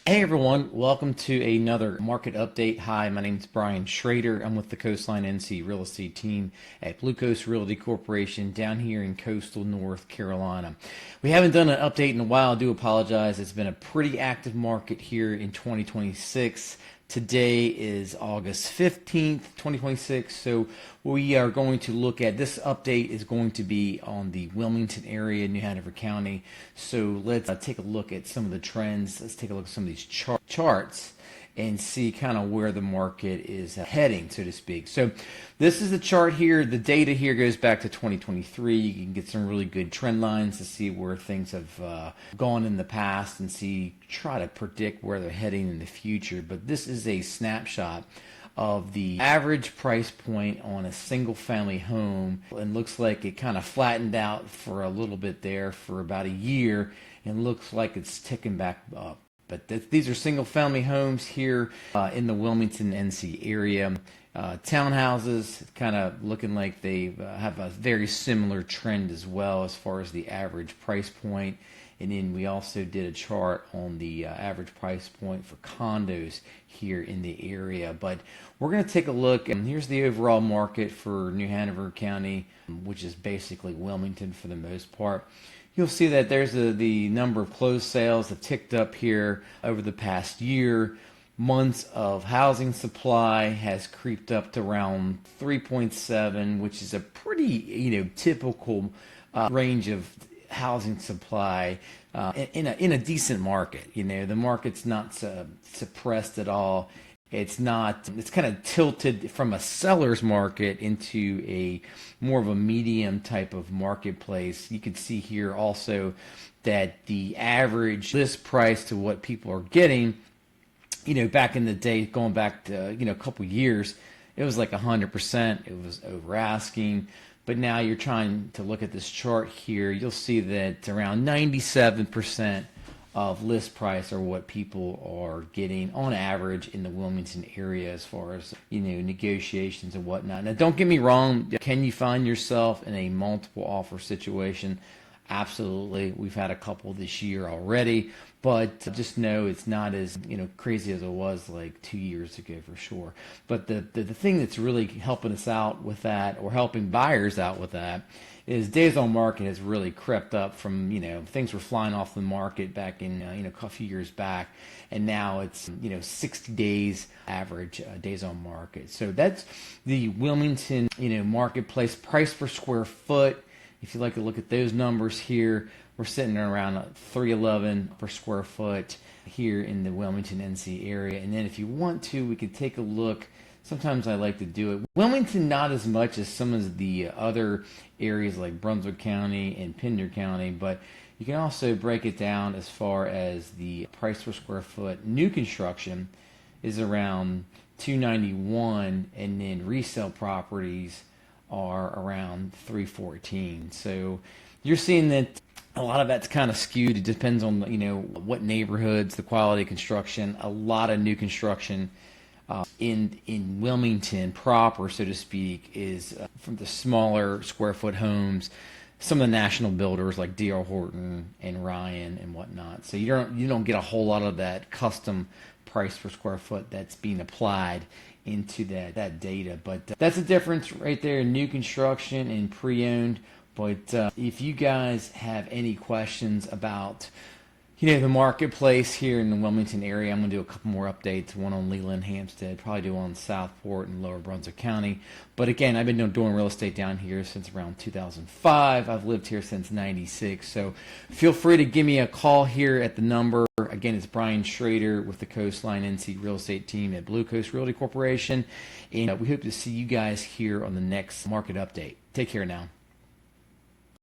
Hey everyone, welcome to another market update. Hi, my name is Brian Schrader. I'm with the Coastline NC real estate team at Blue Coast Realty Corporation down here in coastal North Carolina. We haven't done an update in a while. I do apologize. It's been a pretty active market here in 2026. Today is August 15th, 2026. So we are going to look at this update is going to be on the Wilmington area, New Hanover County. So let's take a look at some of the trends. Let's take a look at some of these charts and see kind of where the market is heading, so to speak. So this is the chart here. The data here goes back to 2023. You can get some really good trend lines to see where things have gone in the past and try to predict where they're heading in the future. But this is a snapshot of the average price point on a single family home, and looks like it kind of flattened out for a little bit there for about a year and looks like it's ticking back up. But these are single-family homes here in the Wilmington NC area. Townhouses kind of looking like they have a very similar trend as well as far as the average price point. And then we also did a chart on the average price point for condos here in the area. But we're going to take a look, and here's the overall market for New Hanover County, which is basically Wilmington for the most part. You'll see that there's the number of closed sales have ticked up here over the past year. Months of housing supply has creeped up to around 3.7, which is a pretty typical range of housing supply in a decent market. The market's not suppressed at all. It's kind of tilted from a seller's market into a more of a medium type of marketplace. You can see here also that the average list price to what people are getting, back in the day, going back to, a couple years, it was like 100%. It was over asking. But now you're trying to look at this chart here, you'll see that around 97% of list price are what people are getting on average in the Wilmington area as far as negotiations and whatnot. Now don't get me wrong, can you find yourself in a multiple offer situation? Absolutely. We've had a couple this year already, but just know it's not as crazy as it was like 2 years ago for sure. But the thing that's really helping us out with that, or helping buyers out with that, is days on market has really crept up from things were flying off the market back in a few years back, and now it's 60 days average days on market. So that's the Wilmington marketplace price per square foot. If you like to look at those numbers here, we're sitting around $311 per square foot here in the Wilmington NC area. And then if you want to, we could take a look. Sometimes I like to do it. Wilmington, not as much as some of the other areas like Brunswick County and Pender County, but you can also break it down as far as the price per square foot. New construction is around $291, and then resale properties are around $314. So you're seeing that a lot of that's kind of skewed. It depends on what neighborhoods, the quality of construction. A lot of new construction in Wilmington proper, so to speak, is from the smaller square foot homes. Some of the national builders like D.R. Horton and Ryan and whatnot. So you don't get a whole lot of that custom price per square foot that's being applied into that data. But that's the difference right there in new construction and pre-owned. But if you guys have any questions about the marketplace here in the Wilmington area, I'm going to do a couple more updates, one on Leland, Hampstead, probably do one on Southport and Lower Brunswick County. But again, I've been doing real estate down here since around 2005. I've lived here since 96. So feel free to give me a call here at the number. Again, it's Brian Schrader with the Coastline NC real estate team at Blue Coast Realty Corporation. And we hope to see you guys here on the next market update. Take care now.